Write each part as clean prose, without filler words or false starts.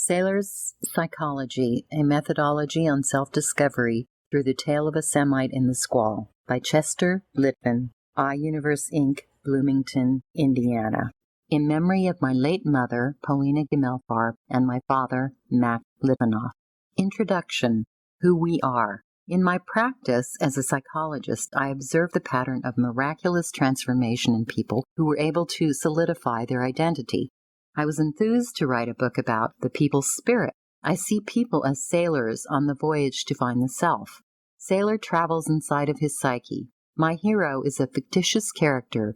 Sailor's Psychology, A Methodology on Self-Discovery Through the Tale of a Semite in the Squall by Chester Litvin, iUniverse Inc., Bloomington, Indiana. In memory of my late mother, Paulina Gemelfarb, and my father, Mac Litvinoff. Introduction. Who we are. In my practice as a psychologist, I observed the pattern of miraculous transformation in people who were able to solidify their identity. I was enthused to write a book about the people's spirit. I see people as sailors on the voyage to find the self. Sailor travels inside of his psyche. My hero is a fictitious character,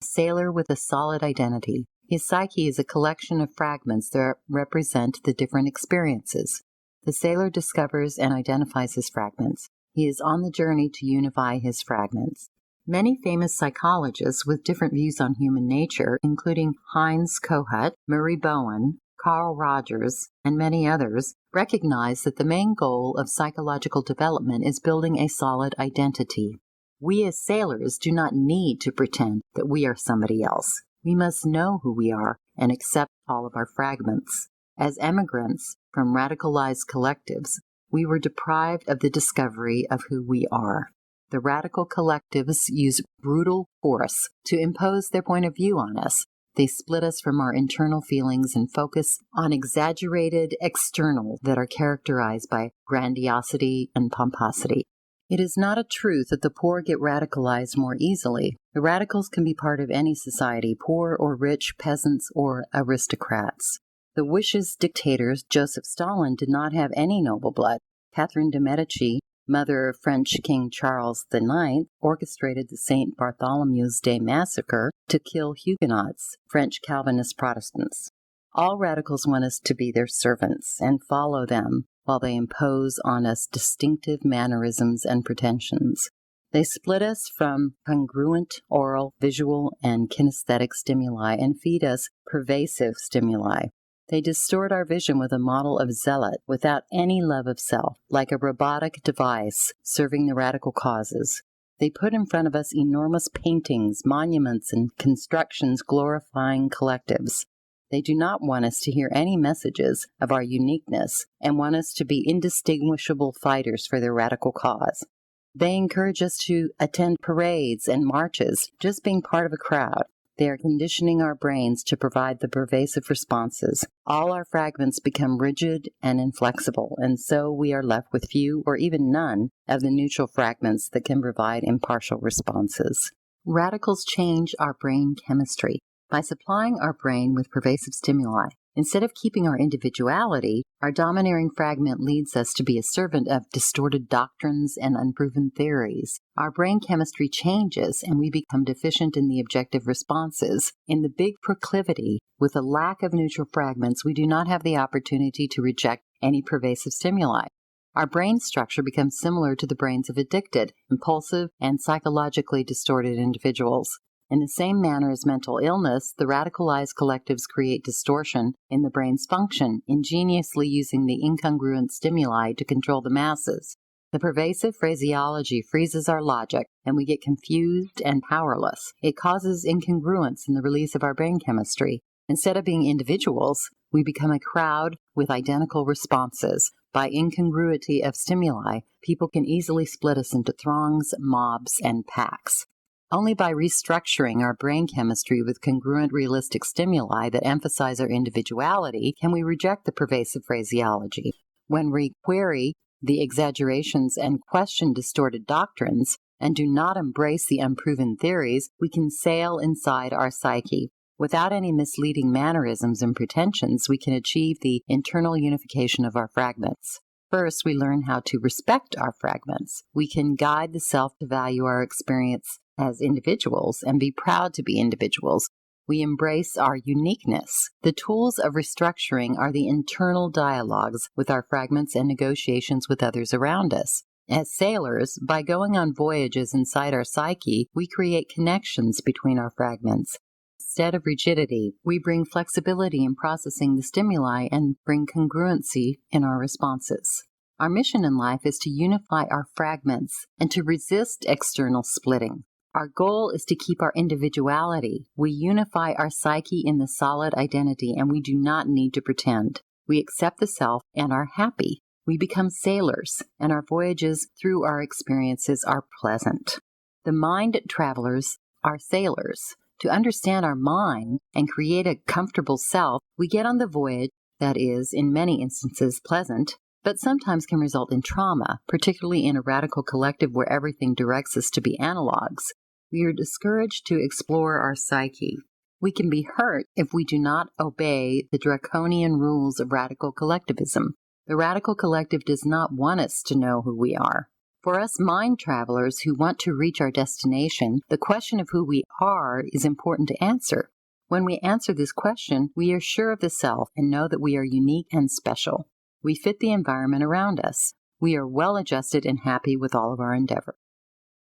a sailor with a solid identity. His psyche is a collection of fragments that represent the different experiences. The sailor discovers and identifies his fragments. He is on the journey to unify his fragments. Many famous psychologists with different views on human nature, including Heinz Kohut, Murray Bowen, Carl Rogers, and many others, recognize that the main goal of psychological development is building a solid identity. We as sailors do not need to pretend that we are somebody else. We must know who we are and accept all of our fragments. As emigrants from radicalized collectives, we were deprived of the discovery of who we are. The radical collectives use brutal force to impose their point of view on us. They split us from our internal feelings and focus on exaggerated external that are characterized by grandiosity and pomposity. It is not a truth that the poor get radicalized more easily. The radicals can be part of any society, poor or rich, peasants or aristocrats. The wishes dictators Joseph Stalin did not have any noble blood. Catherine de' Medici, mother of French King Charles IX, orchestrated the St. Bartholomew's Day massacre to kill Huguenots, French Calvinist Protestants. All radicals want us to be their servants and follow them while they impose on us distinctive mannerisms and pretensions. They split us from congruent oral, visual, and kinesthetic stimuli and feed us pervasive stimuli. They distort our vision with a model of zealot without any love of self, like a robotic device serving the radical causes. They put in front of us enormous paintings, monuments, and constructions glorifying collectives. They do not want us to hear any messages of our uniqueness and want us to be indistinguishable fighters for their radical cause. They encourage us to attend parades and marches, just being part of a crowd. They are conditioning our brains to provide the pervasive responses. All our fragments become rigid and inflexible, and so we are left with few or even none of the neutral fragments that can provide impartial responses. Radicals change our brain chemistry by supplying our brain with pervasive stimuli. Instead of keeping our individuality, our domineering fragment leads us to be a servant of distorted doctrines and unproven theories. Our brain chemistry changes and we become deficient in the objective responses. In the big proclivity, with a lack of neutral fragments, we do not have the opportunity to reject any pervasive stimuli. Our brain structure becomes similar to the brains of addicted, impulsive, and psychologically distorted individuals. In the same manner as mental illness, the radicalized collectives create distortion in the brain's function, ingeniously using the incongruent stimuli to control the masses. The pervasive phraseology freezes our logic, and we get confused and powerless. It causes incongruence in the release of our brain chemistry. Instead of being individuals, we become a crowd with identical responses. By incongruity of stimuli, people can easily split us into throngs, mobs, and packs. Only by restructuring our brain chemistry with congruent realistic stimuli that emphasize our individuality can we reject the pervasive phraseology. When we query the exaggerations and question distorted doctrines and do not embrace the unproven theories, we can sail inside our psyche. Without any misleading mannerisms and pretensions, we can achieve the internal unification of our fragments. First, we learn how to respect our fragments. We can guide the self to value our experience as individuals and be proud to be individuals. We embrace our uniqueness. The tools of restructuring are the internal dialogues with our fragments and negotiations with others around us. As sailors, by going on voyages inside our psyche, we create connections between our fragments. Instead of rigidity, we bring flexibility in processing the stimuli and bring congruency in our responses. Our mission in life is to unify our fragments and to resist external splitting. Our goal is to keep our individuality. We unify our psyche in the solid identity, and we do not need to pretend. We accept the self and are happy. We become sailors, and our voyages through our experiences are pleasant. The mind travelers are sailors. To understand our mind and create a comfortable self, we get on the voyage that is, in many instances, pleasant, but sometimes can result in trauma, particularly in a radical collective where everything directs us to be analogs. We are discouraged to explore our psyche. We can be hurt if we do not obey the draconian rules of radical collectivism. The radical collective does not want us to know who we are. For us mind travelers who want to reach our destination, the question of who we are is important to answer. When we answer this question, we are sure of the self and know that we are unique and special. We fit the environment around us. We are well adjusted and happy with all of our endeavor.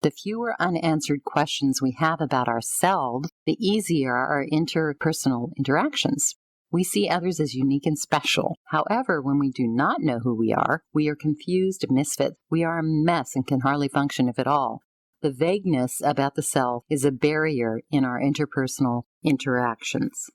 The fewer unanswered questions we have about ourselves, the easier our interpersonal interactions. We see others as unique and special. However, when we do not know who we are confused misfits. We are a mess and can hardly function if at all. The vagueness about the self is a barrier in our interpersonal interactions.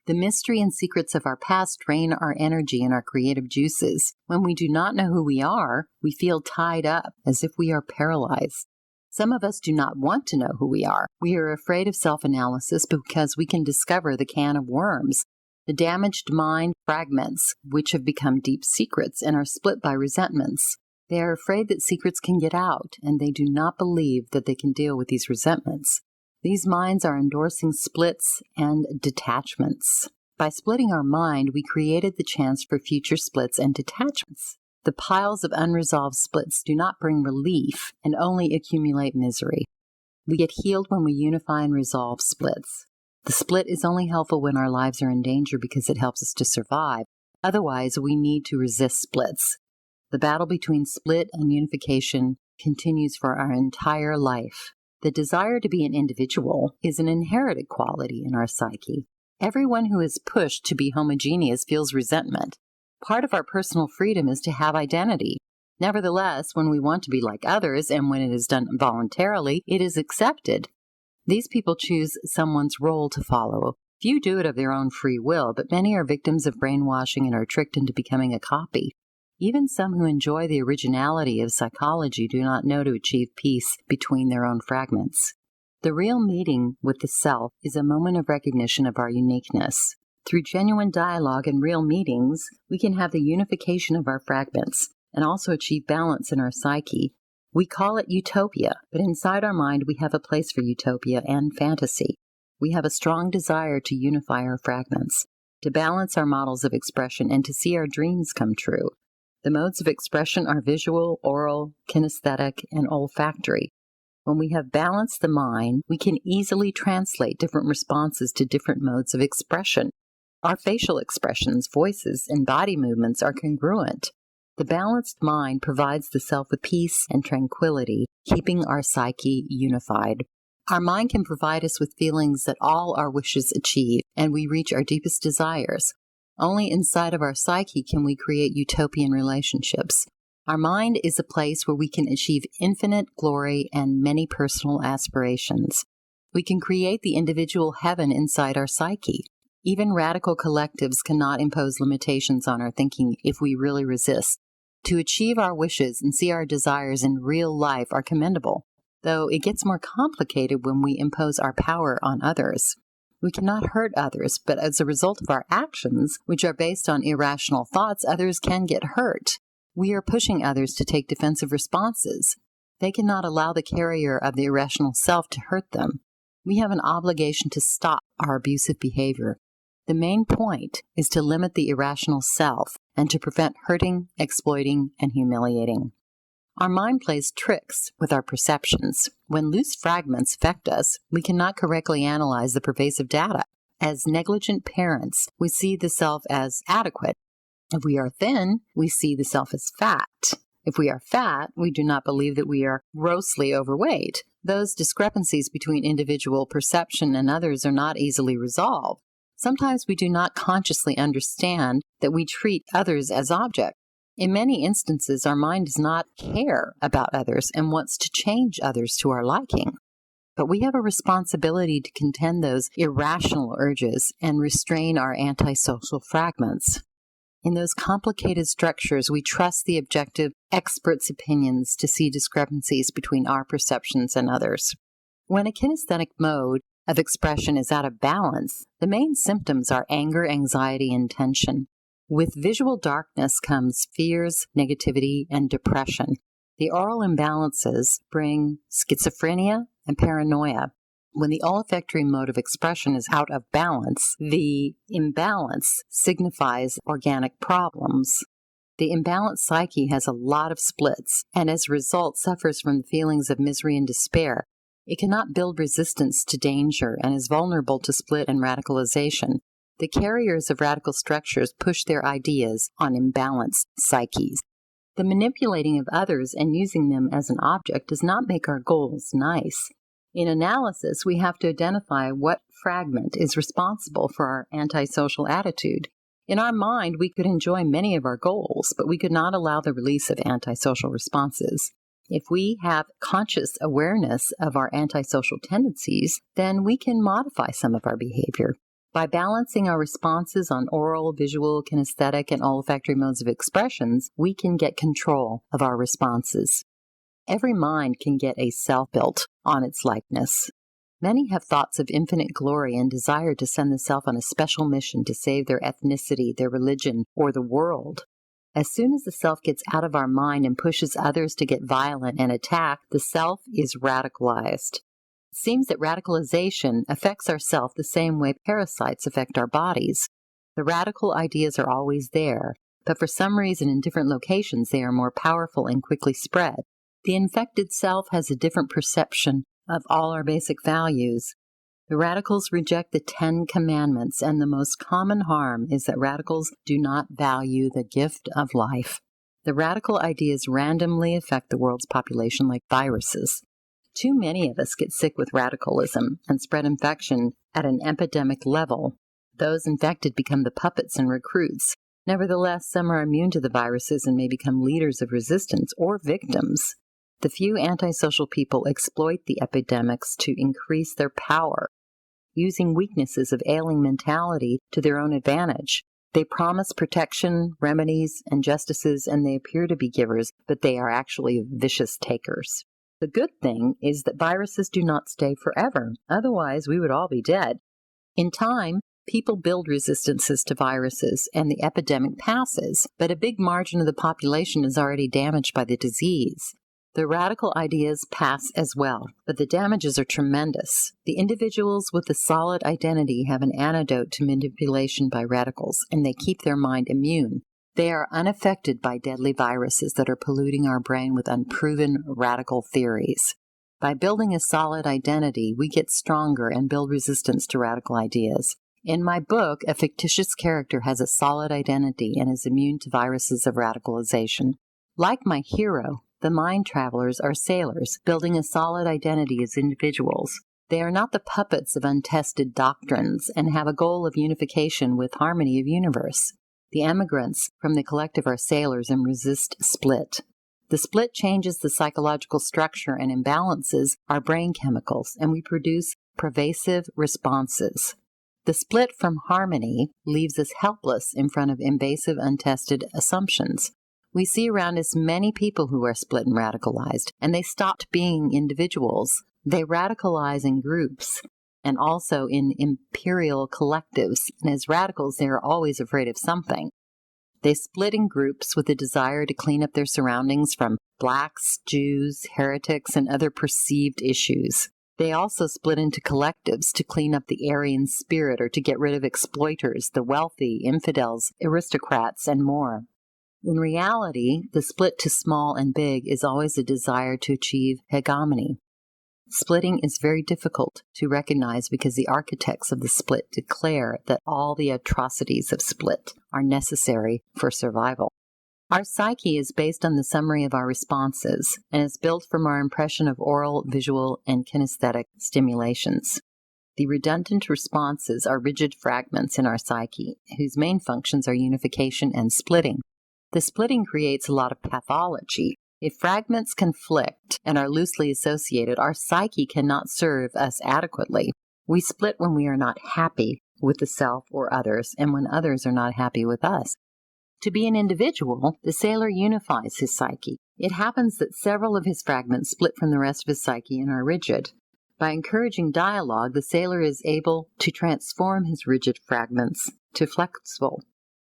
The mystery and secrets of our past drain our energy and our creative juices. When we do not know who we are, we feel tied up as if we are paralyzed. Some of us do not want to know who we are. We are afraid of self-analysis because we can discover the can of worms, the damaged mind fragments, which have become deep secrets and are split by resentments. They are afraid that secrets can get out, and they do not believe that they can deal with these resentments. These minds are endorsing splits and detachments. By splitting our mind, we created the chance for future splits and detachments. The piles of unresolved splits do not bring relief and only accumulate misery. We get healed when we unify and resolve splits. The split is only helpful when our lives are in danger because it helps us to survive. Otherwise, we need to resist splits. The battle between split and unification continues for our entire life. The desire to be an individual is an inherited quality in our psyche. Everyone who is pushed to be homogeneous feels resentment. Part of our personal freedom is to have identity. Nevertheless, when we want to be like others and when it is done voluntarily, it is accepted. These people choose someone's role to follow. Few do it of their own free will, but many are victims of brainwashing and are tricked into becoming a copy. Even some who enjoy the originality of psychology do not know to achieve peace between their own fragments. The real meeting with the self is a moment of recognition of our uniqueness. Through genuine dialogue and real meetings, we can have the unification of our fragments and also achieve balance in our psyche. We call it utopia, but inside our mind we have a place for utopia and fantasy. We have a strong desire to unify our fragments, to balance our models of expression, and to see our dreams come true. The modes of expression are visual, oral, kinesthetic, and olfactory. When we have balanced the mind, we can easily translate different responses to different modes of expression. Our facial expressions, voices, and body movements are congruent. The balanced mind provides the self with peace and tranquility, keeping our psyche unified. Our mind can provide us with feelings that all our wishes achieve, and we reach our deepest desires. Only inside of our psyche can we create utopian relationships. Our mind is a place where we can achieve infinite glory and many personal aspirations. We can create the individual heaven inside our psyche. Even radical collectives cannot impose limitations on our thinking if we really resist. To achieve our wishes and see our desires in real life are commendable, though it gets more complicated when we impose our power on others. We cannot hurt others, but as a result of our actions, which are based on irrational thoughts, others can get hurt. We are pushing others to take defensive responses. They cannot allow the carrier of the irrational self to hurt them. We have an obligation to stop our abusive behavior. The main point is to limit the irrational self and to prevent hurting, exploiting, and humiliating. Our mind plays tricks with our perceptions. When loose fragments affect us, we cannot correctly analyze the pervasive data. As negligent parents, we see the self as adequate. If we are thin, we see the self as fat. If we are fat, we do not believe that we are grossly overweight. Those discrepancies between individual perception and others are not easily resolved. Sometimes we do not consciously understand that we treat others as objects. In many instances, our mind does not care about others and wants to change others to our liking. But we have a responsibility to contend those irrational urges and restrain our antisocial fragments. In those complicated structures, we trust the objective experts' opinions to see discrepancies between our perceptions and others. When a kinesthetic mode of expression is out of balance, the main symptoms are anger, anxiety, and tension. With visual darkness comes fears, negativity, and depression. The oral imbalances bring schizophrenia and paranoia. When the olfactory mode of expression is out of balance, the imbalance signifies organic problems. The imbalanced psyche has a lot of splits, and as a result suffers from the feelings of misery and despair. It cannot build resistance to danger and is vulnerable to split and radicalization. The carriers of radical structures push their ideas on imbalanced psyches. The manipulating of others and using them as an object does not make our goals nice. In analysis, we have to identify what fragment is responsible for our antisocial attitude. In our mind, we could enjoy many of our goals, but we could not allow the release of antisocial responses. If we have conscious awareness of our antisocial tendencies, then we can modify some of our behavior. By balancing our responses on oral, visual, kinesthetic, and olfactory modes of expressions, we can get control of our responses. Every mind can get a self built on its likeness. Many have thoughts of infinite glory and desire to send the self on a special mission to save their ethnicity, their religion, or the world. As soon as the self gets out of our mind and pushes others to get violent and attack, the self is radicalized. It seems that radicalization affects our self the same way parasites affect our bodies. The radical ideas are always there, but for some reason in different locations they are more powerful and quickly spread. The infected self has a different perception of all our basic values. The radicals reject the 10 Commandments, and the most common harm is that radicals do not value the gift of life. The radical ideas randomly affect the world's population like viruses. Too many of us get sick with radicalism and spread infection at an epidemic level. Those infected become the puppets and recruits. Nevertheless, some are immune to the viruses and may become leaders of resistance or victims. The few antisocial people exploit the epidemics to increase their power, using weaknesses of ailing mentality to their own advantage. They promise protection, remedies, and justices, and they appear to be givers, but they are actually vicious takers. The good thing is that viruses do not stay forever. Otherwise, we would all be dead. In time, people build resistances to viruses, and the epidemic passes, but a big margin of the population is already damaged by the disease. The radical ideas pass as well, but the damages are tremendous. The individuals with a solid identity have an antidote to manipulation by radicals, and they keep their mind immune. They are unaffected by deadly viruses that are polluting our brain with unproven radical theories. By building a solid identity, we get stronger and build resistance to radical ideas. In my book, a fictitious character has a solid identity and is immune to viruses of radicalization. Like my hero, the mind travelers are sailors, building a solid identity as individuals. They are not the puppets of untested doctrines and have a goal of unification with harmony of universe. The emigrants from the collective are sailors and resist split. The split changes the psychological structure and imbalances our brain chemicals, and we produce pervasive responses. The split from harmony leaves us helpless in front of invasive, untested assumptions. We see around us many people who are split and radicalized, and they stopped being individuals. They radicalize in groups and also in imperial collectives, and as radicals, they are always afraid of something. They split in groups with a desire to clean up their surroundings from blacks, Jews, heretics, and other perceived issues. They also split into collectives to clean up the Aryan spirit or to get rid of exploiters, the wealthy, infidels, aristocrats, and more. In reality, the split to small and big is always a desire to achieve hegemony. Splitting is very difficult to recognize because the architects of the split declare that all the atrocities of split are necessary for survival. Our psyche is based on the summary of our responses and is built from our impression of oral, visual, and kinesthetic stimulations. The redundant responses are rigid fragments in our psyche, whose main functions are unification and splitting. The splitting creates a lot of pathology. If fragments conflict and are loosely associated, our psyche cannot serve us adequately. We split when we are not happy with the self or others, and when others are not happy with us. To be an individual, the sailor unifies his psyche. It happens that several of his fragments split from the rest of his psyche and are rigid. By encouraging dialogue, the sailor is able to transform his rigid fragments to flexible.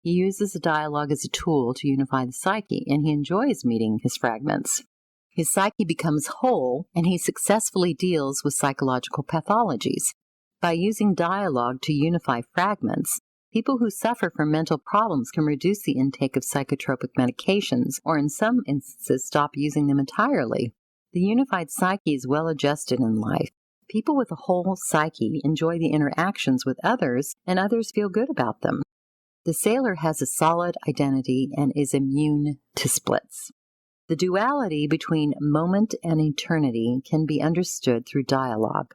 He uses the dialogue as a tool to unify the psyche, and he enjoys meeting his fragments. His psyche becomes whole, and he successfully deals with psychological pathologies. By using dialogue to unify fragments, people who suffer from mental problems can reduce the intake of psychotropic medications, or in some instances stop using them entirely. The unified psyche is well adjusted in life. People with a whole psyche enjoy the interactions with others, and others feel good about them. The sailor has a solid identity and is immune to splits. The duality between moment and eternity can be understood through dialogue.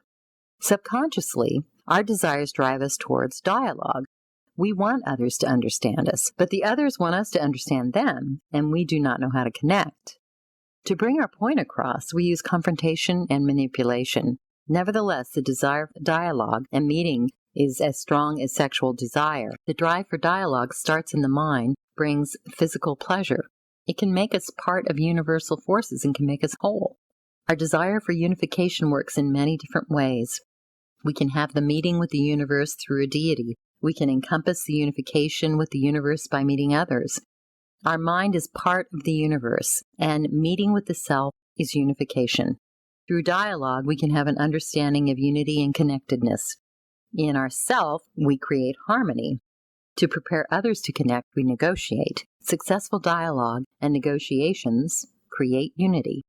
Subconsciously, our desires drive us towards dialogue. We want others to understand us, but the others want us to understand them, and we do not know how to connect. To bring our point across, we use confrontation and manipulation. Nevertheless, the desire for dialogue and meeting is as strong as sexual desire. The drive for dialogue starts in the mind, brings physical pleasure. It can make us part of universal forces and can make us whole. Our desire for unification works in many different ways. We can have the meeting with the universe through a deity. We can encompass the unification with the universe by meeting others. Our mind is part of the universe, and meeting with the self is unification. Through dialogue, we can have an understanding of unity and connectedness. In ourself, we create harmony. To prepare others to connect, we negotiate. Successful dialogue and negotiations create unity.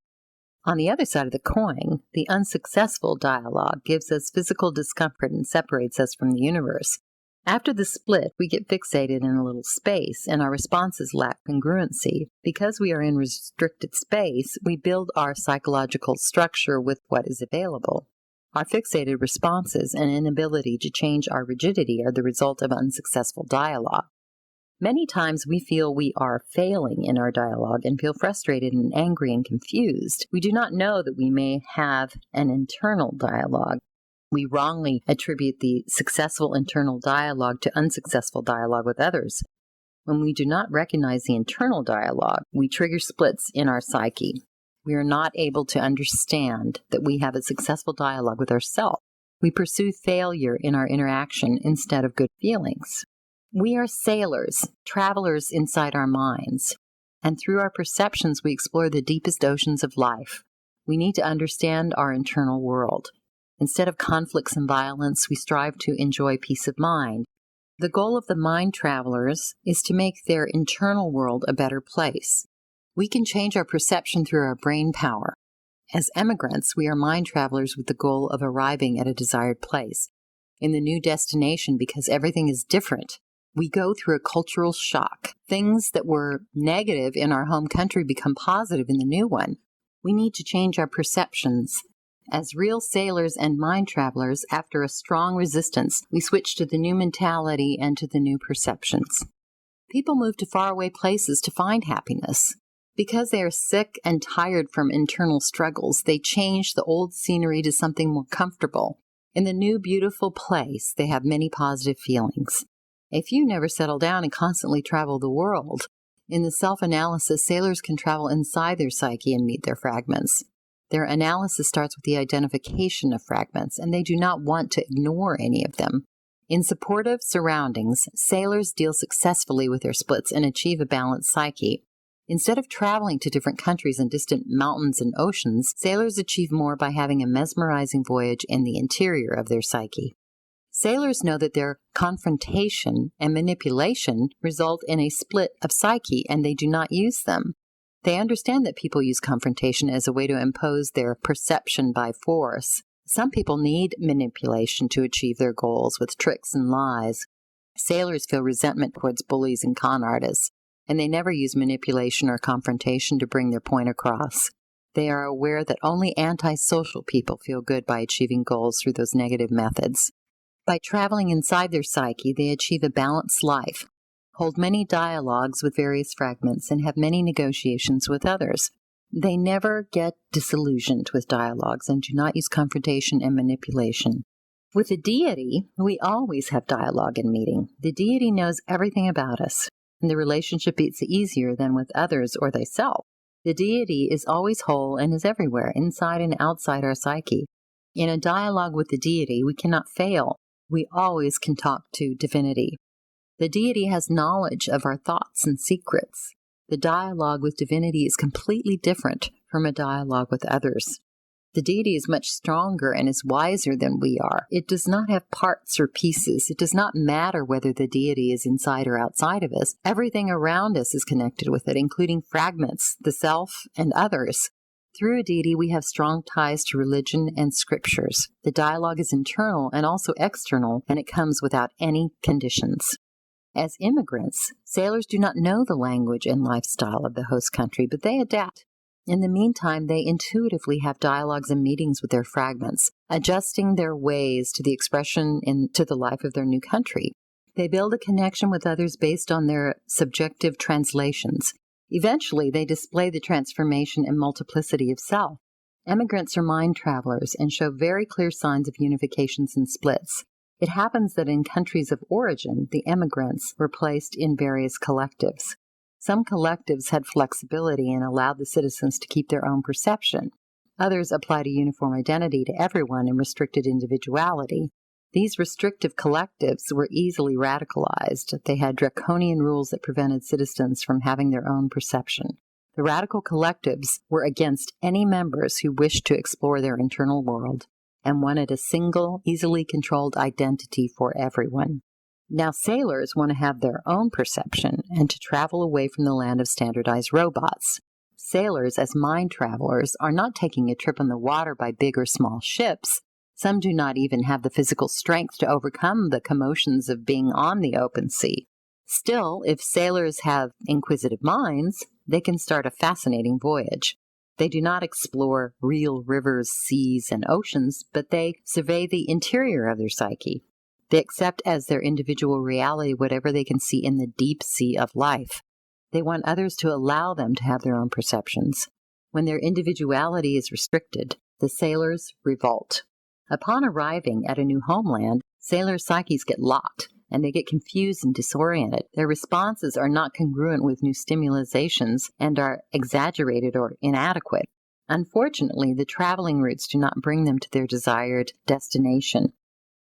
On the other side of the coin, the unsuccessful dialogue gives us physical discomfort and separates us from the universe. After the split, we get fixated in a little space, and our responses lack congruency. Because we are in restricted space, we build our psychological structure with what is available. Our fixated responses and inability to change our rigidity are the result of unsuccessful dialogue. Many times we feel we are failing in our dialogue and feel frustrated and angry and confused. We do not know that we may have an internal dialogue. We wrongly attribute the successful internal dialogue to unsuccessful dialogue with others. When we do not recognize the internal dialogue, we trigger splits in our psyche. We are not able to understand that we have a successful dialogue with ourselves. We pursue failure in our interaction instead of good feelings. We are sailors, travelers inside our minds, and through our perceptions we explore the deepest oceans of life. We need to understand our internal world. Instead of conflicts and violence, we strive to enjoy peace of mind. The goal of the mind travelers is to make their internal world a better place. We can change our perception through our brain power. As emigrants, we are mind travelers with the goal of arriving at a desired place, in the new destination, because everything is different. We go through a cultural shock. Things that were negative in our home country become positive in the new one. We need to change our perceptions. As real sailors and mind travelers, after a strong resistance, we switch to the new mentality and to the new perceptions. People move to faraway places to find happiness. Because they are sick and tired from internal struggles, they change the old scenery to something more comfortable. In the new beautiful place, they have many positive feelings. A few never settle down and constantly travel the world. In the self-analysis, sailors can travel inside their psyche and meet their fragments. Their analysis starts with the identification of fragments, and they do not want to ignore any of them. In supportive surroundings, sailors deal successfully with their splits and achieve a balanced psyche. Instead of traveling to different countries and distant mountains and oceans, sailors achieve more by having a mesmerizing voyage in the interior of their psyche. Sailors know that their confrontation and manipulation result in a split of psyche, and they do not use them. They understand that people use confrontation as a way to impose their perception by force. Some people need manipulation to achieve their goals with tricks and lies. Sailors feel resentment towards bullies and con artists, and they never use manipulation or confrontation to bring their point across. They are aware that only antisocial people feel good by achieving goals through those negative methods. By traveling inside their psyche, they achieve a balanced life, hold many dialogues with various fragments, and have many negotiations with others. They never get disillusioned with dialogues and do not use confrontation and manipulation. With the deity, we always have dialogue and meeting. The deity knows everything about us. and the relationship is easier than with others or thyself. The deity is always whole and is everywhere, inside and outside our psyche. In a dialogue with the deity, we cannot fail. We always can talk to divinity. The deity has knowledge of our thoughts and secrets. The dialogue with divinity is completely different from a dialogue with others. The deity is much stronger and is wiser than we are. It does not have parts or pieces. It does not matter whether the deity is inside or outside of us. Everything around us is connected with it, including fragments, the self, and others. Through a deity, we have strong ties to religion and scriptures. The dialogue is internal and also external, and it comes without any conditions. As immigrants, sailors do not know the language and lifestyle of the host country, but they adapt. In the meantime, they intuitively have dialogues and meetings with their fragments, adjusting their ways to the expression into the life of their new country. They build a connection with others based on their subjective translations. Eventually, they display the transformation and multiplicity of self. Emigrants are mind travelers and show very clear signs of unifications and splits. It happens that in countries of origin, the emigrants were placed in various collectives. Some collectives had flexibility and allowed the citizens to keep their own perception. Others applied a uniform identity to everyone and restricted individuality. These restrictive collectives were easily radicalized. They had draconian rules that prevented citizens from having their own perception. The radical collectives were against any members who wished to explore their internal world and wanted a single, easily controlled identity for everyone. Now, sailors want to have their own perception and to travel away from the land of standardized robots. Sailors, as mind travelers, are not taking a trip on the water by big or small ships. Some do not even have the physical strength to overcome the commotions of being on the open sea. Still, if sailors have inquisitive minds, they can start a fascinating voyage. They do not explore real rivers, seas, and oceans, but they survey the interior of their psyche. They accept as their individual reality whatever they can see in the deep sea of life. They want others to allow them to have their own perceptions. When their individuality is restricted, the sailors revolt. Upon arriving at a new homeland, sailors' psyches get locked, and they get confused and disoriented. Their responses are not congruent with new stimulations and are exaggerated or inadequate. Unfortunately, the traveling routes do not bring them to their desired destination.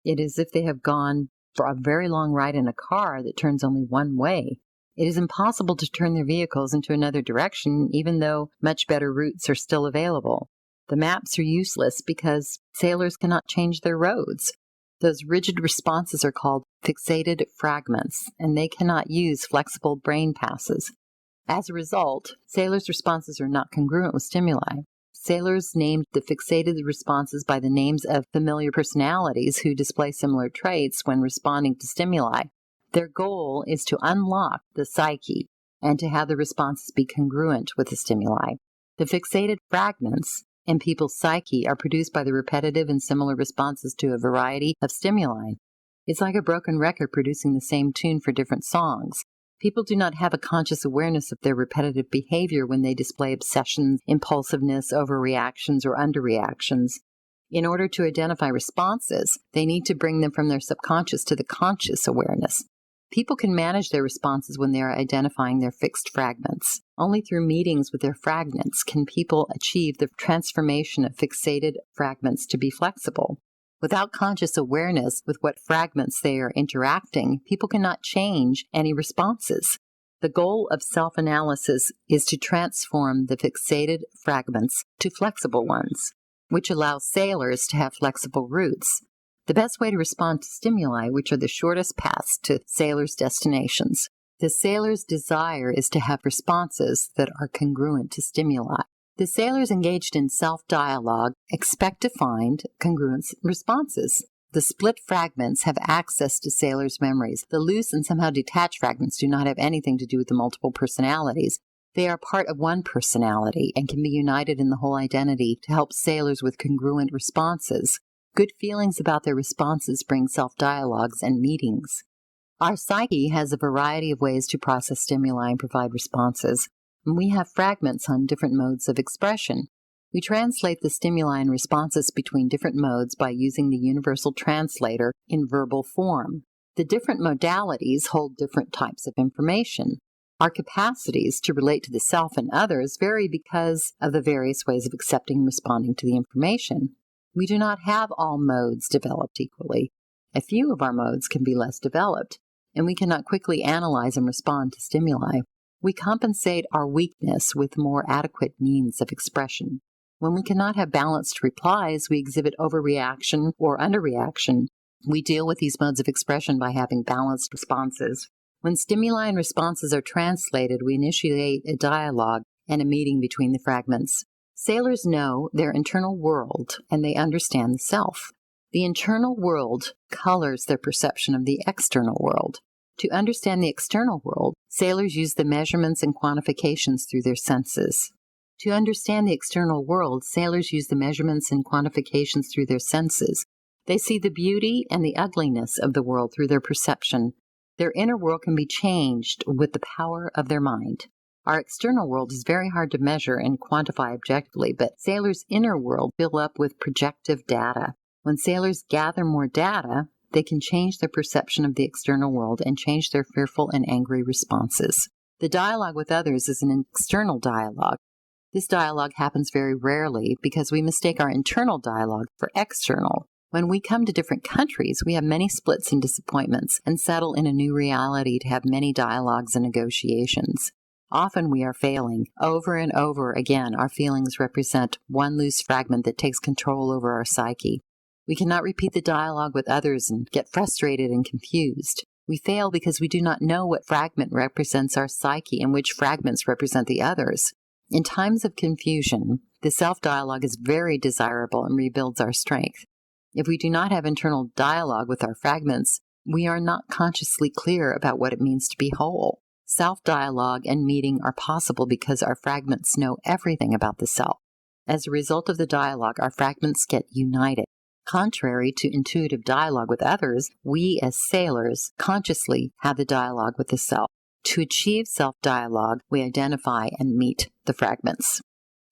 It is as if they have gone for a very long ride in a car that turns only one way. It is impossible to turn their vehicles into another direction, even though much better routes are still available. The maps are useless because sailors cannot change their roads. Those rigid responses are called fixated fragments, and they cannot use flexible brain passes. As a result, sailors' responses are not congruent with stimuli. Sailors named the fixated responses by the names of familiar personalities who display similar traits when responding to stimuli. Their goal is to unlock the psyche and to have the responses be congruent with the stimuli. The fixated fragments in people's psyche are produced by the repetitive and similar responses to a variety of stimuli. It's like a broken record producing the same tune for different songs. People do not have a conscious awareness of their repetitive behavior when they display obsessions, impulsiveness, overreactions, or underreactions. In order to identify responses, they need to bring them from their subconscious to the conscious awareness. People can manage their responses when they are identifying their fixed fragments. Only through meetings with their fragments can people achieve the transformation of fixated fragments to be flexible. Without conscious awareness with what fragments they are interacting, people cannot change any responses. The goal of self-analysis is to transform the fixated fragments to flexible ones, which allows sailors to have flexible routes. The best way to respond to stimuli, which are the shortest paths to sailors' destinations. The sailor's desire is to have responses that are congruent to stimuli. The sailors engaged in self-dialogue expect to find congruent responses. The split fragments have access to sailors' memories. The loose and somehow detached fragments do not have anything to do with the multiple personalities. They are part of one personality and can be united in the whole identity to help sailors with congruent responses. Good feelings about their responses bring self-dialogues and meetings. Our psyche has a variety of ways to process stimuli and provide responses. We have fragments on different modes of expression. We translate the stimuli and responses between different modes by using the universal translator in verbal form. The different modalities hold different types of information. Our capacities to relate to the self and others vary because of the various ways of accepting and responding to the information. We do not have all modes developed equally. A few of our modes can be less developed, and we cannot quickly analyze and respond to stimuli. We compensate our weakness with more adequate means of expression. When we cannot have balanced replies, we exhibit overreaction or underreaction. We deal with these modes of expression by having balanced responses. When stimuli and responses are translated, we initiate a dialogue and a meeting between the fragments. Sailors know their internal world, and they understand the self. The internal world colors their perception of the external world. To understand the external world, sailors use the measurements and quantifications through their senses. To understand the external world, sailors use the measurements and quantifications through their senses. They see the beauty and the ugliness of the world through their perception. Their inner world can be changed with the power of their mind. Our external world is very hard to measure and quantify objectively, but sailors' inner world fill up with projective data. When sailors gather more data, they can change their perception of the external world and change their fearful and angry responses. The dialogue with others is an external dialogue. This dialogue happens very rarely because we mistake our internal dialogue for external. When we come to different countries, we have many splits and disappointments and settle in a new reality to have many dialogues and negotiations. Often we are failing. Over and over again, our feelings represent one loose fragment that takes control over our psyche. We cannot repeat the dialogue with others and get frustrated and confused. We fail because we do not know what fragment represents our psyche and which fragments represent the others. In times of confusion, the self-dialogue is very desirable and rebuilds our strength. If we do not have internal dialogue with our fragments, we are not consciously clear about what it means to be whole. Self-dialogue and meeting are possible because our fragments know everything about the self. As a result of the dialogue, our fragments get united. Contrary to intuitive dialogue with others, we as sailors consciously have the dialogue with the self. To achieve self-dialogue, we identify and meet the fragments.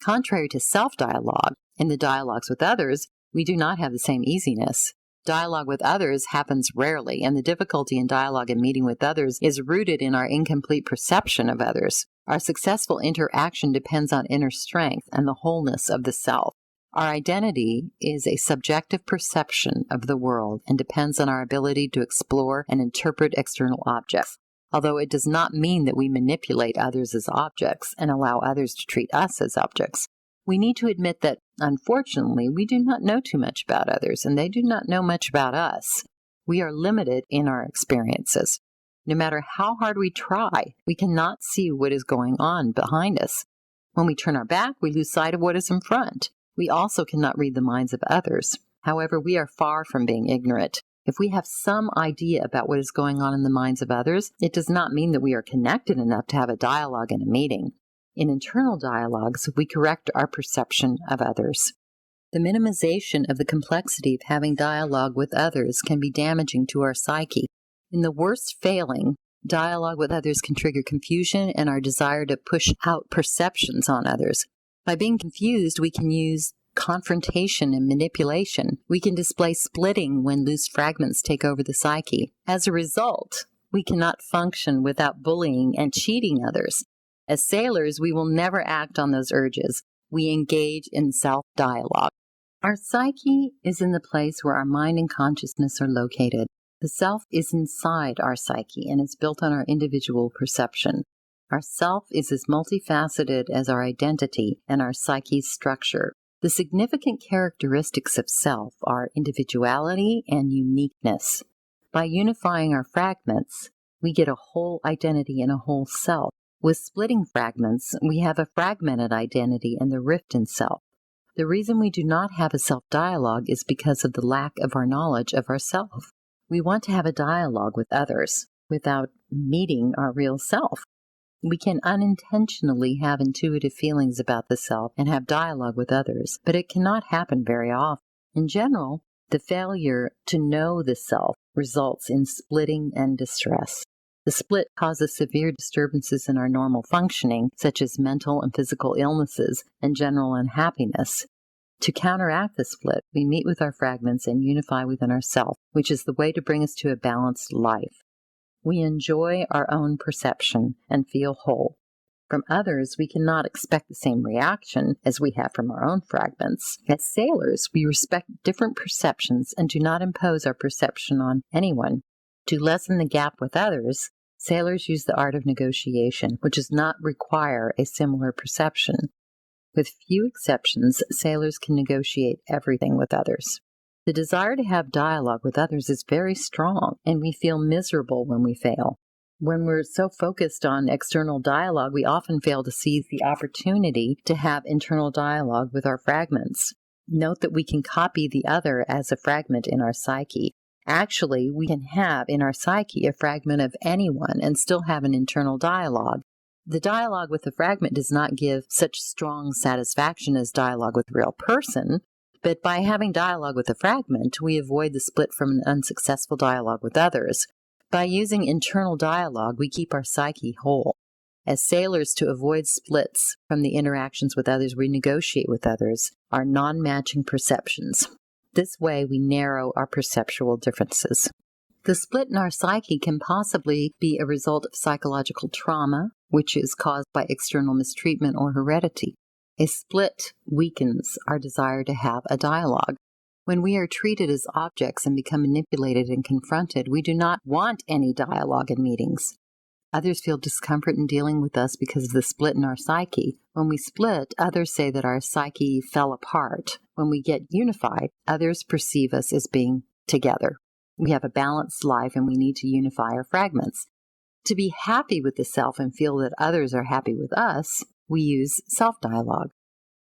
Contrary to self-dialogue, in the dialogues with others, we do not have the same easiness. Dialogue with others happens rarely, and the difficulty in dialogue and meeting with others is rooted in our incomplete perception of others. Our successful interaction depends on inner strength and the wholeness of the self. Our identity is a subjective perception of the world and depends on our ability to explore and interpret external objects. Although it does not mean that we manipulate others as objects and allow others to treat us as objects. We need to admit that, unfortunately, we do not know too much about others, and they do not know much about us. We are limited in our experiences. No matter how hard we try, we cannot see what is going on behind us. When we turn our back, we lose sight of what is in front. We also cannot read the minds of others. However, we are far from being ignorant. If we have some idea about what is going on in the minds of others, it does not mean that we are connected enough to have a dialogue and a meeting. In internal dialogues, we correct our perception of others. The minimization of the complexity of having dialogue with others can be damaging to our psyche. In the worst failing, dialogue with others can trigger confusion and our desire to push out perceptions on others. By being confused, we can use confrontation and manipulation. We can display splitting when loose fragments take over the psyche. As a result, we cannot function without bullying and cheating others. As sailors, we will never act on those urges. We engage in self-dialogue. Our psyche is in the place where our mind and consciousness are located. The self is inside our psyche and is built on our individual perception. Our self is as multifaceted as our identity and our psyche's structure. The significant characteristics of self are individuality and uniqueness. By unifying our fragments, we get a whole identity and a whole self. With splitting fragments, we have a fragmented identity and the rift in self. The reason we do not have a self-dialogue is because of the lack of our knowledge of ourself. We want to have a dialogue with others without meeting our real self. We can unintentionally have intuitive feelings about the self and have dialogue with others, but it cannot happen very often. In general, the failure to know the self results in splitting and distress. The split causes severe disturbances in our normal functioning, such as mental and physical illnesses and general unhappiness. To counteract the split, we meet with our fragments and unify within ourselves, which is the way to bring us to a balanced life. We enjoy our own perception and feel whole. From others, we cannot expect the same reaction as we have from our own fragments. As sailors, we respect different perceptions and do not impose our perception on anyone. To lessen the gap with others, sailors use the art of negotiation, which does not require a similar perception. With few exceptions, sailors can negotiate everything with others. The desire to have dialogue with others is very strong, and we feel miserable when we fail. When we're so focused on external dialogue, we often fail to seize the opportunity to have internal dialogue with our fragments. Note that we can copy the other as a fragment in our psyche. Actually, we can have in our psyche a fragment of anyone and still have an internal dialogue. The dialogue with the fragment does not give such strong satisfaction as dialogue with a real person, but by having dialogue with a fragment, we avoid the split from an unsuccessful dialogue with others. By using internal dialogue, we keep our psyche whole. As sailors, to avoid splits from the interactions with others, we negotiate with others our non-matching perceptions. This way, we narrow our perceptual differences. The split in our psyche can possibly be a result of psychological trauma, which is caused by external mistreatment or heredity. A split weakens our desire to have a dialogue. When we are treated as objects and become manipulated and confronted, we do not want any dialogue in meetings. Others feel discomfort in dealing with us because of the split in our psyche. When we split, others say that our psyche fell apart. When we get unified, others perceive us as being together. We have a balanced life and we need to unify our fragments. To be happy with the self and feel that others are happy with us, we use self-dialogue.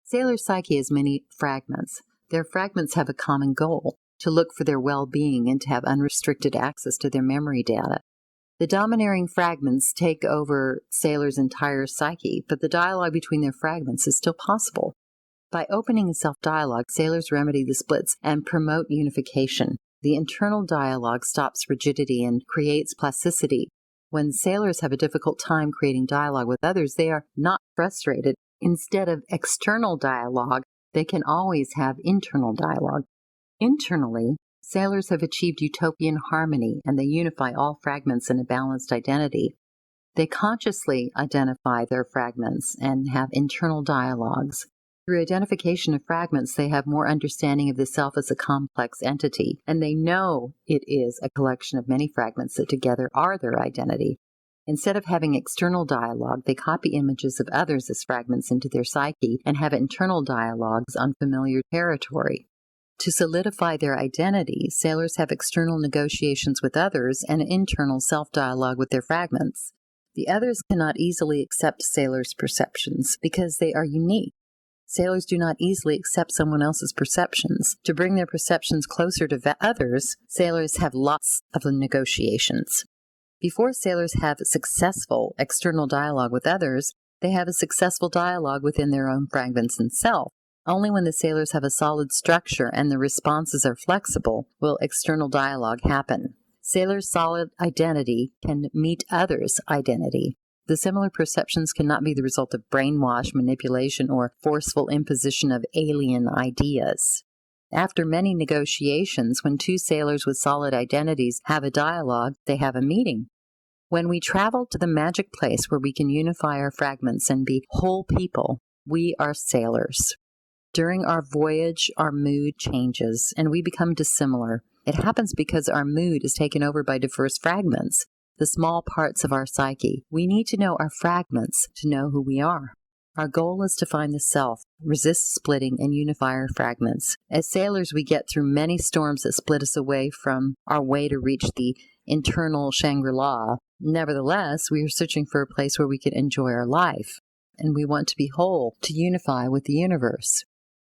Sailor psyche has many fragments. Their fragments have a common goal, to look for their well-being and to have unrestricted access to their memory data. The domineering fragments take over sailors' entire psyche, but the dialogue between their fragments is still possible. By opening a self-dialogue, sailors remedy the splits and promote unification. The internal dialogue stops rigidity and creates plasticity. When sailors have a difficult time creating dialogue with others, they are not frustrated. Instead of external dialogue, they can always have internal dialogue. Internally, sailors have achieved utopian harmony and they unify all fragments in a balanced identity. They consciously identify their fragments and have internal dialogues. Through identification of fragments, they have more understanding of the self as a complex entity, and they know it is a collection of many fragments that together are their identity. Instead of having external dialogue, they copy images of others as fragments into their psyche and have internal dialogues on familiar territory. To solidify their identity, sailors have external negotiations with others and internal self-dialogue with their fragments. The others cannot easily accept sailors' perceptions because they are unique. Sailors do not easily accept someone else's perceptions. To bring their perceptions closer to others, sailors have lots of negotiations. Before sailors have successful external dialogue with others, they have a successful dialogue within their own fragments and self. Only when the sailors have a solid structure and the responses are flexible will external dialogue happen. Sailors' solid identity can meet others' identity. The similar perceptions cannot be the result of brainwash, manipulation, or forceful imposition of alien ideas. After many negotiations, when two sailors with solid identities have a dialogue, they have a meeting. When we travel to the magic place where we can unify our fragments and be whole people, we are sailors. During our voyage, our mood changes and we become dissimilar. It happens because our mood is taken over by diverse fragments, the small parts of our psyche. We need to know our fragments to know who we are. Our goal is to find the self, resist splitting, and unify our fragments. As sailors, we get through many storms that split us away from our way to reach the internal Shangri-La. Nevertheless, we are searching for a place where we can enjoy our life, and we want to be whole, to unify with the universe.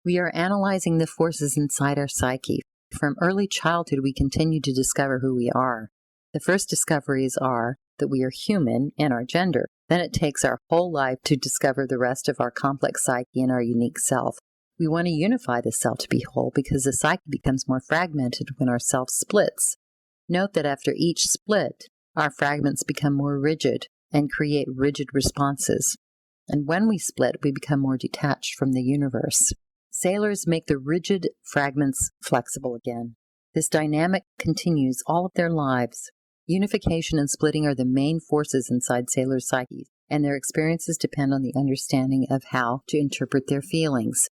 We are analyzing the forces inside our psyche. From early childhood, we continue to discover who we are. The first discoveries are that we are human and our gender. Then it takes our whole life to discover the rest of our complex psyche and our unique self. We want to unify the self to be whole because the psyche becomes more fragmented when our self splits. Note that after each split, our fragments become more rigid and create rigid responses. And when we split, we become more detached from the universe. Sailors make the rigid fragments flexible again. This dynamic continues all of their lives. Unification and splitting are the main forces inside sailors' psyches, and their experiences depend on the understanding of how to interpret their feelings.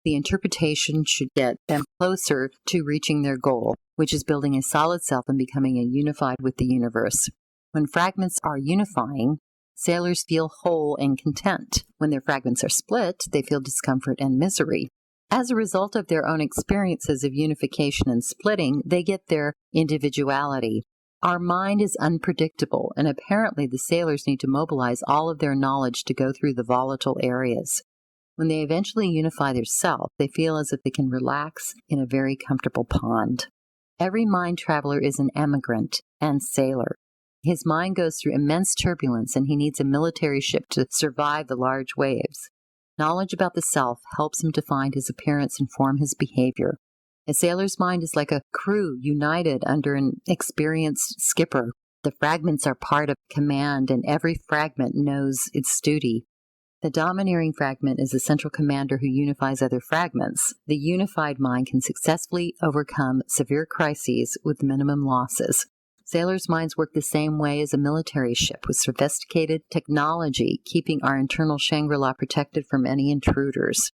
The interpretation should get them closer to reaching their goal, which is building a solid self and becoming unified with the universe. When fragments are unifying, sailors feel whole and content. When their fragments are split, they feel discomfort and misery. As a result of their own experiences of unification and splitting, they get their individuality. Our mind is unpredictable, and apparently the sailors need to mobilize all of their knowledge to go through the volatile areas. When they eventually unify their self, they feel as if they can relax in a very comfortable pond. Every mind traveler is an emigrant and sailor. His mind goes through immense turbulence, and he needs a military ship to survive the large waves. Knowledge about the self helps him to find his appearance and form his behavior. A sailor's mind is like a crew united under an experienced skipper. The fragments are part of command, and every fragment knows its duty. The domineering fragment is the central commander who unifies other fragments. The unified mind can successfully overcome severe crises with minimum losses. Sailors' minds work the same way as a military ship, with sophisticated technology, keeping our internal Shangri-La protected from any intruders.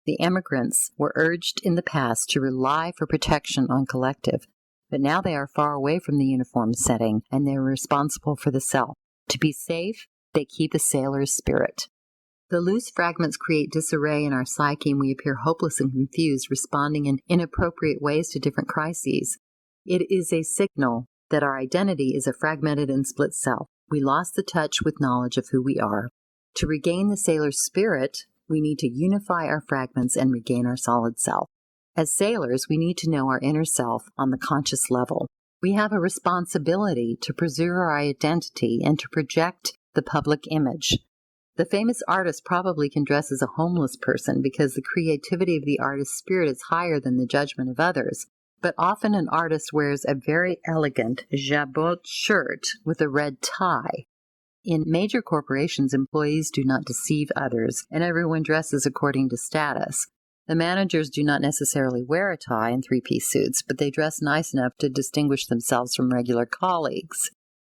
The emigrants were urged in the past to rely for protection on collective, but now they are far away from the uniform setting, and they are responsible for the self. To be safe, they keep the sailor's spirit. The loose fragments create disarray in our psyche, and we appear hopeless and confused, responding in inappropriate ways to different crises. It is a signal that our identity is a fragmented and split self. We lost the touch with knowledge of who we are. To regain the sailor's spirit, we need to unify our fragments and regain our solid self. As sailors, we need to know our inner self on the conscious level. We have a responsibility to preserve our identity and to project the public image. The famous artist probably can dress as a homeless person because the creativity of the artist's spirit is higher than the judgment of others. But often an artist wears a very elegant jabot shirt with a red tie. In major corporations, employees do not deceive others, and everyone dresses according to status. The managers do not necessarily wear a tie and three-piece suits, but they dress nice enough to distinguish themselves from regular colleagues.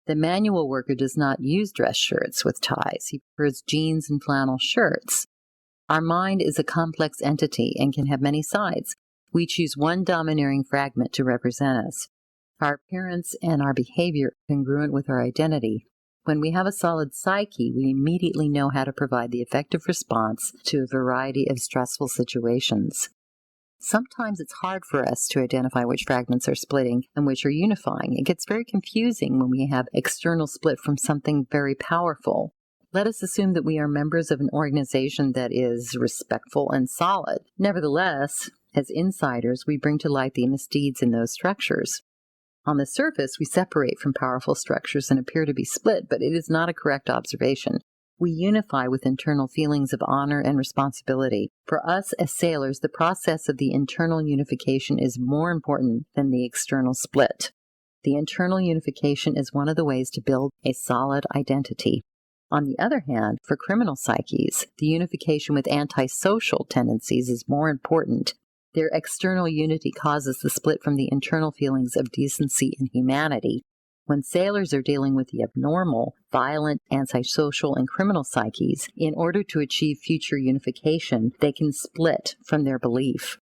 The manual worker does not use dress shirts with ties. He prefers jeans and flannel shirts. Our mind is a complex entity and can have many sides. We choose one domineering fragment to represent us. Our appearance and our behavior are congruent with our identity. When we have a solid psyche, we immediately know how to provide the effective response to a variety of stressful situations. Sometimes it's hard for us to identify which fragments are splitting and which are unifying. It gets very confusing when we have external split from something very powerful. Let us assume that we are members of an organization that is respectful and solid. Nevertheless, as insiders, we bring to light the misdeeds in those structures. On the surface, we separate from powerful structures and appear to be split, but it is not a correct observation. We unify with internal feelings of honor and responsibility. For us as sailors, the process of the internal unification is more important than the external split. The internal unification is one of the ways to build a solid identity. On the other hand, for criminal psyches, the unification with antisocial tendencies is more important. Their external unity causes the split from the internal feelings of decency and humanity. When sailors are dealing with the abnormal, violent, antisocial, and criminal psyches, in order to achieve future unification, they can split from their belief.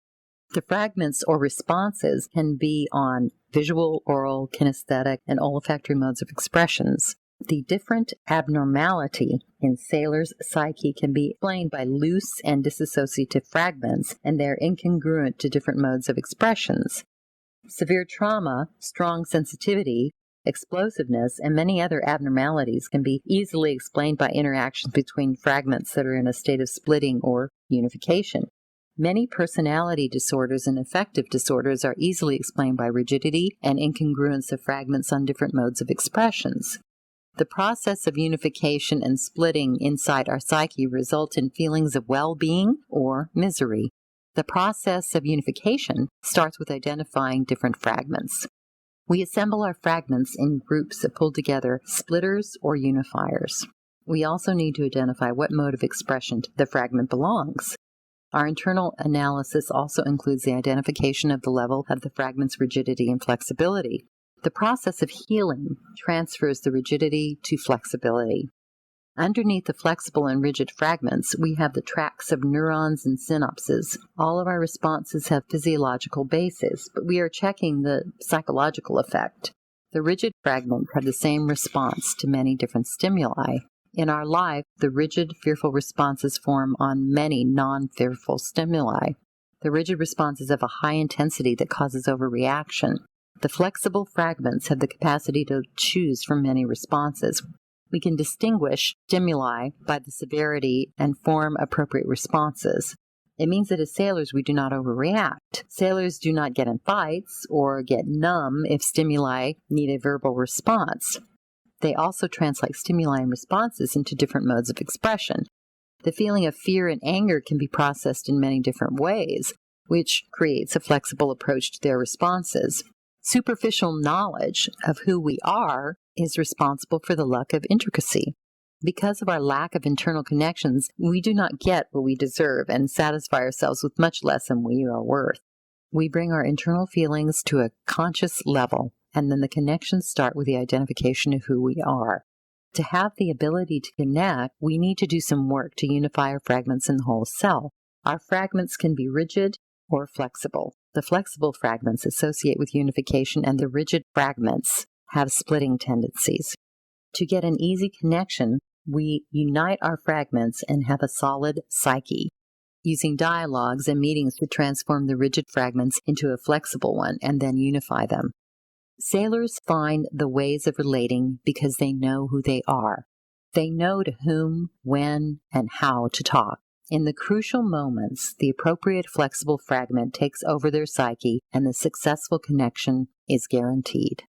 The fragments or responses can be on visual, oral, kinesthetic, and olfactory modes of expressions. The different abnormality in sailors' psyche can be explained by loose and dissociative fragments, and they're incongruent to different modes of expressions. Severe trauma, strong sensitivity, explosiveness, and many other abnormalities can be easily explained by interactions between fragments that are in a state of splitting or unification. Many personality disorders and affective disorders are easily explained by rigidity and incongruence of fragments on different modes of expressions. The process of unification and splitting inside our psyche results in feelings of well-being or misery. The process of unification starts with identifying different fragments. We assemble our fragments in groups that pull together splitters or unifiers. We also need to identify what mode of expression the fragment belongs. Our internal analysis also includes the identification of the level of the fragment's rigidity and flexibility. The process of healing transfers the rigidity to flexibility. Underneath the flexible and rigid fragments, we have the tracts of neurons and synapses. All of our responses have physiological bases, but we are checking the psychological effect. The rigid fragments have the same response to many different stimuli. In our life, the rigid, fearful responses form on many non-fearful stimuli. The rigid responses have a high intensity that causes overreaction. The flexible fragments have the capacity to choose from many responses. We can distinguish stimuli by the severity and form appropriate responses. It means that as sailors, we do not overreact. Sailors do not get in fights or get numb if stimuli need a verbal response. They also translate stimuli and responses into different modes of expression. The feeling of fear and anger can be processed in many different ways, which creates a flexible approach to their responses. Superficial knowledge of who we are is responsible for the lack of intricacy. Because of our lack of internal connections, we do not get what we deserve and satisfy ourselves with much less than we are worth. We bring our internal feelings to a conscious level, and then the connections start with the identification of who we are. To have the ability to connect, we need to do some work to unify our fragments in the whole cell. Our fragments can be rigid or flexible. The flexible fragments associate with unification, and the rigid fragments have splitting tendencies. To get an easy connection, we unite our fragments and have a solid psyche, using dialogues and meetings to transform the rigid fragments into a flexible one and then unify them. Sailors find the ways of relating because they know who they are. They know to whom, when, and how to talk. In the crucial moments, the appropriate flexible fragment takes over their psyche, and the successful connection is guaranteed.